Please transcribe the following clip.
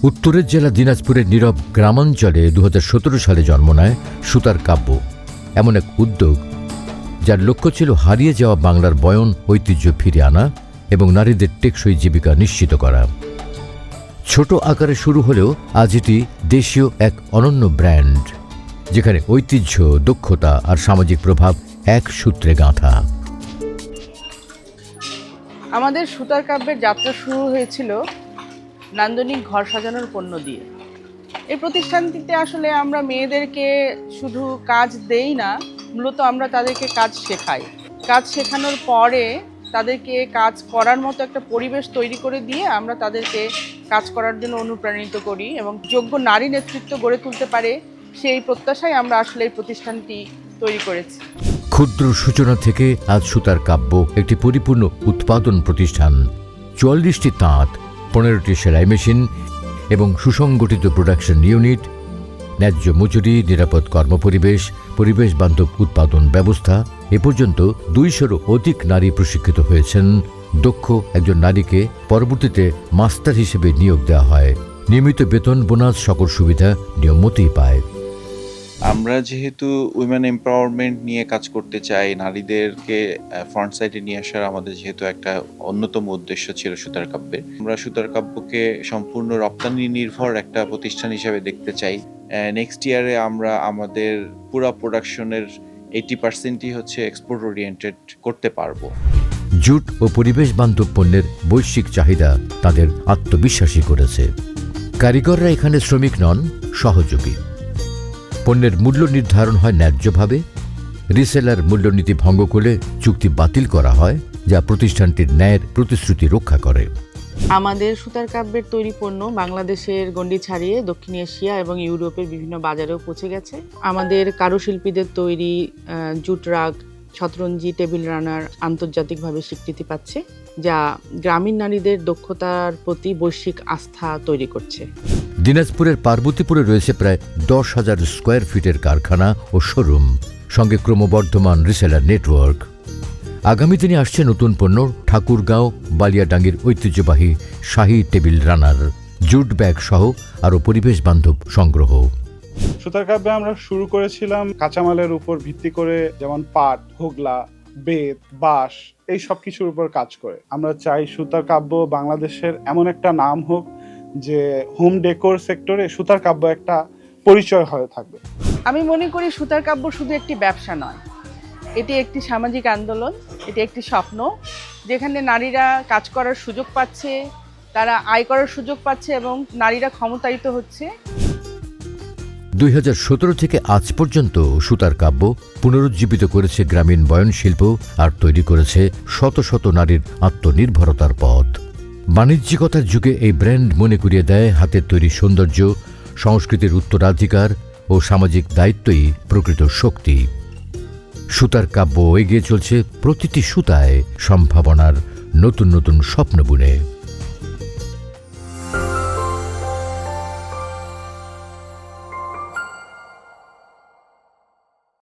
উত্তরের জেলা দিনাজপুরের নীরব গ্রামাঞ্চলে 2017 সালে জন্ম নেয় সুতার কাব্য, এমন এক উদ্যোগ যার লক্ষ্য ছিল হারিয়ে যাওয়া বাংলার বয়ন ঐতিহ্য ফিরে আনা এবং নারীদের টেকসই জীবিকা নিশ্চিত করা। ছোট আকারে শুরু হলেও আজ এটি দেশীয় এক অনন্য ব্র্যান্ড, যেখানে ঐতিহ্য, দক্ষতা আর সামাজিক প্রভাব এক সূত্রে গাঁথা। আমাদের সুতার কাব্যের যাত্রা শুরু হয়েছিল নান্দনিক ঘর সাজানোর পণ্য দিয়ে। এই প্রতিষ্ঠানটিতে আসলে আমরা মেয়েদেরকে শুধু কাজ দেই না, মূলত আমরা তাদেরকে কাজ শেখাই। কাজ শেখানোর পরে তাদেরকে কাজ করার মতো একটা পরিবেশ তৈরি করে দিয়ে আমরা তাদেরকে কাজ করার জন্য অনুপ্রাণিত করি এবং যোগ্য নারী নেতৃত্ব গড়ে তুলতে পারে সেই প্রত্যাশায় আমরা আসলে এই প্রতিষ্ঠানটি তৈরি করেছি। ক্ষুদ্র সূচনা থেকে আজ সুতার কাব্য একটি পরিপূর্ণ উৎপাদন প্রতিষ্ঠান। 44টি তাঁত, 15টি সেলাই মেশিন এবং সুসংগঠিত প্রোডাকশন ইউনিট, ন্যায্য মজুরি, নিরাপদ কর্মপরিবেশ, পরিবেশ বান্ধব উৎপাদন ব্যবস্থা। এ পর্যন্ত 200-রও অধিক নারী প্রশিক্ষিত হয়েছেন। দক্ষ একজন নারীকে পরবর্তীতে মাস্টার হিসেবে নিয়োগ দেওয়া হয়। নিয়মিত বেতন, বোনাস, সকল সুবিধা নিয়মমতই পায়। আমরা যেহেতু উইমেন এম্পাওয়ারমেন্ট নিয়ে কাজ করতে চাই, নারীদেরকে ফ্রন্ট সাইডে নিয়ে আসার আমাদের যেহেতু একটা অন্যতম উদ্দেশ্য ছিল সুতার কাব্যে, আমরা সুতার কাব্যকে সম্পূর্ণ রপ্তানি নির্ভর একটা প্রতিষ্ঠান হিসেবে দেখতে চাই। নেক্সট ইয়ারে আমরা আমাদের পুরো প্রোডাকশনের 80%ই হচ্ছে এক্সপোর্ট ওরিয়েন্টেড করতে পারবো। জুট ও পরিবেশ বান্ধব পণ্যের বৈশ্বিক চাহিদা তাদের আত্মবিশ্বাসী করেছে। কারিগররা এখানে শ্রমিক নন, সহযোগী। পণ্যের মূল্য নির্ধারণ হয় ন্যায্যভাবে। রিসেলার মূল্যনীতি ভঙ্গ করলে চুক্তি বাতিল করা হয়, যা প্রতিষ্ঠানটির ন্যায়ের প্রতিশ্রুতি রক্ষা করে। আমাদের সুতার কাব্যের তৈরি পণ্য বাংলাদেশের গণ্ডি ছাড়িয়ে দক্ষিণ এশিয়া এবং ইউরোপের বিভিন্ন বাজারেও পৌঁছে গেছে। আমাদের কারুশিল্পীদের তৈরি জুট রাগ, শতরঞ্জি, টেবিল রানার আন্তর্জাতিকভাবে স্বীকৃতি পাচ্ছে, যা গ্রামীণ নারীদের দক্ষতার প্রতি বৈশ্বিক আস্থা তৈরি করছে। দিনাজপুরের পার্বতীপুরে রয়েছে প্রায় 10,000 স্কোয়ার ফিটের কারখানা ও শোরুম, সঙ্গে ক্রমবর্ধমান রিসেলার নেটওয়ার্ক। আগামী দিনে আসছে নতুন পণ্য ঠাকুরগাঁও, বালিয়াডাঙ্গির ঐতিহ্যবাহী শাহী টেবিল রানার, জুট ব্যাগ সহ আরও পরিবেশ বান্ধব সংগ্রহ। সুতার কাব্যে আমরা শুরু করেছিলাম কাঁচামালের উপর ভিত্তি করে, যেমন পাট, হোগলা, বেত, বাঁশ, এই সব কিছুর উপর কাজ করে। আমরা চাই সুতার কাব্য বাংলাদেশের এমন একটা নাম হোক যে হোম ডেকোর সেক্টরে সুতার কাব্য একটা পরিচয় হয়ে থাকবে। আমি মনে করি সুতার কাব্য শুধু একটি ব্যবসা নয়, এটি একটি সামাজিক আন্দোলন, এটি একটি স্বপ্ন, যেখানে নারীরা কাজ করার সুযোগ পাচ্ছে, তারা আয় করার সুযোগ পাচ্ছে এবং নারীরা ক্ষমতায়িত হচ্ছে। 2017 থেকে আজ পর্যন্ত সুতার কাব্য পুনরুজ্জীবিত করেছে গ্রামীণ বয়নশিল্প আর তৈরি করেছে শত শত নারীর আত্মনির্ভরতার পথ। বাণিজ্যিকতার যুগে এই ব্র্যান্ড মনে করিয়ে দেয় হাতের তৈরি সৌন্দর্য, সংস্কৃতির উত্তরাধিকার ও সামাজিক দায়িত্বই প্রকৃত শক্তি। সুতার কাব্য এগিয়ে চলছে প্রতিটি সুতায় সম্ভাবনার নতুন নতুন স্বপ্ন বুনে।